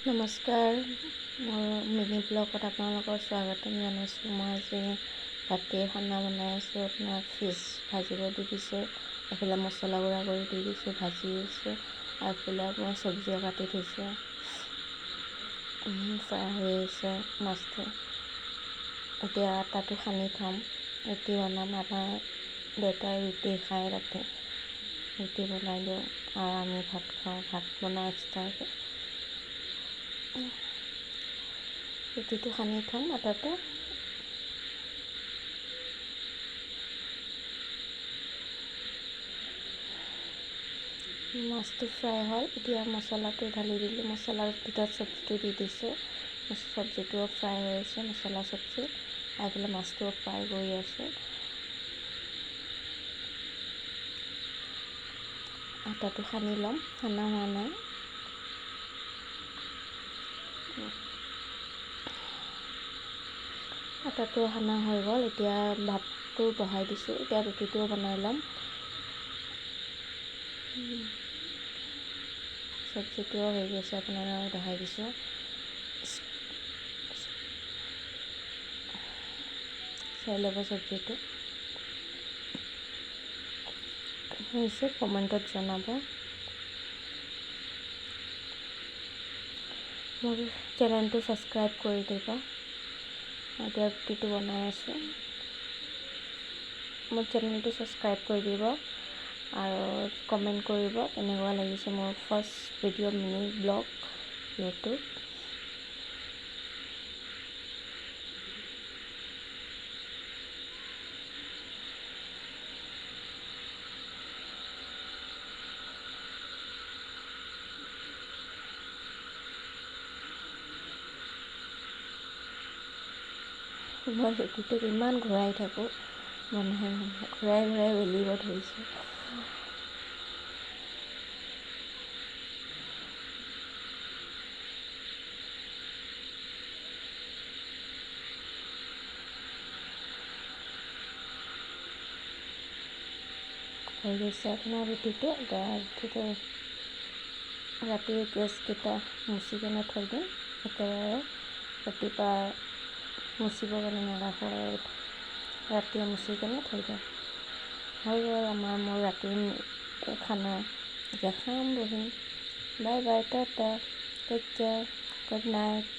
নমস্কাৰ, মোৰ মিনি ব্লগত আপোনালোকৰ স্বাগতম জনাইছোঁ। মই আজি ৰাতিৰ খানা বনাই আছোঁ। আপোনাৰ ফিছ ভাজিব দি দিছোঁ, এইফালে মছলা গুড়া কৰি দি দিছোঁ, ভাজি আছোঁ, আৰু এইফালে মই চব্জিও কাটি থৈছোঁ। ফ্ৰাই হৈ আছে মাছটো। এতিয়া আটাটো সানি থ'ম, ৰুটি বনাম। আমাৰ দেউতাই ৰুটি খায় ৰাতি, ৰুটি বনাই দিওঁ আৰু আমি ভাত খাওঁ। ভাত বনাওঁ এক্সট্ৰাকৈ। ৰুটিটো সানি থ'ম আটাটো। মাছটো ফ্ৰাই হ'ল, এতিয়া মছলাটো ঢালি দিলোঁ। মছলাৰ ভিতৰত চব্জিটো দি দিছোঁ। চব্জিটোও ফ্ৰাই হৈ আছে, মছলা চব্জি। আৰু এইফালে মাছটোও ফ্ৰাই কৰি আছোঁ। আটাটো সানি ল'ম, সানা হোৱা নাই। আটাটো সানা হৈ গ'ল, এতিয়া ভাতটো বহাই দিছোঁ। এতিয়া ৰুটিটোও বনাই ল'ম। চব্জিটোও হৈ গৈছে, আপোনালোকক দেখাই দিছোঁ। চাই ল'ব চব্জিটো হৈছে, কমেণ্টত জনাব। মোৰ চেনেলটো ছাবস্ক্ৰাইব কৰি দিব। এতিয়া ৰুটিটো বনাই আছোঁ। মোৰ চেনেলটো ছাবস্ক্ৰাইব কৰি দিব আৰু কমেণ্ট কৰিব কেনেকুৱা লাগিছে মোৰ first video' mini blog YouTube. মই ৰুটিটোক ইমান ঘূৰাই থাকোঁ, ঘূৰাই ঘূৰাই বেলিব ধৰিছোঁ। হৈ গৈছে আপোনাৰ ৰুটিটো। ৰুটিটো ৰাতিৰ গেছকেইটা মুচি কেনে থৈ দিম, একেবাৰে ৰাতিপুৱা মুচিবৰ কাৰণে নাৰাখোঁ, ৰাতিয়ে মুচি কেনে থৈ দিম। হৈ গ'ল মোৰ ৰাতিৰ খানা। এতিয়া খাম বহি। Bye bye, tata, take care, good night.